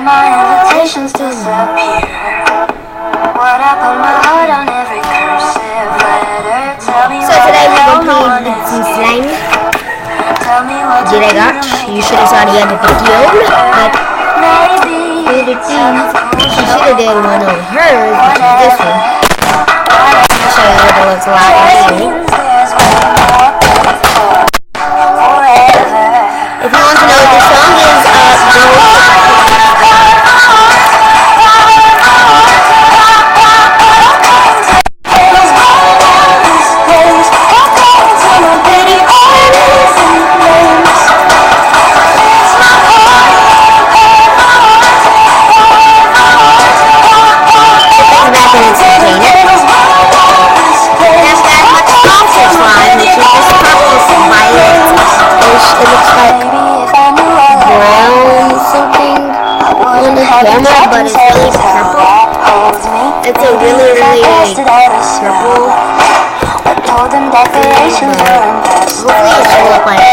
my invitations disappear. What I put my heart on every cursive letter. Tell me So today we're going to play some slime. Did I got? You should have saw the other video, but the things she should have did one on hers, which is this one. I'll show you what it looks like anyway. If you want to know what the song is, camera, but it's really purple. It's a really purple. Hopefully it should look like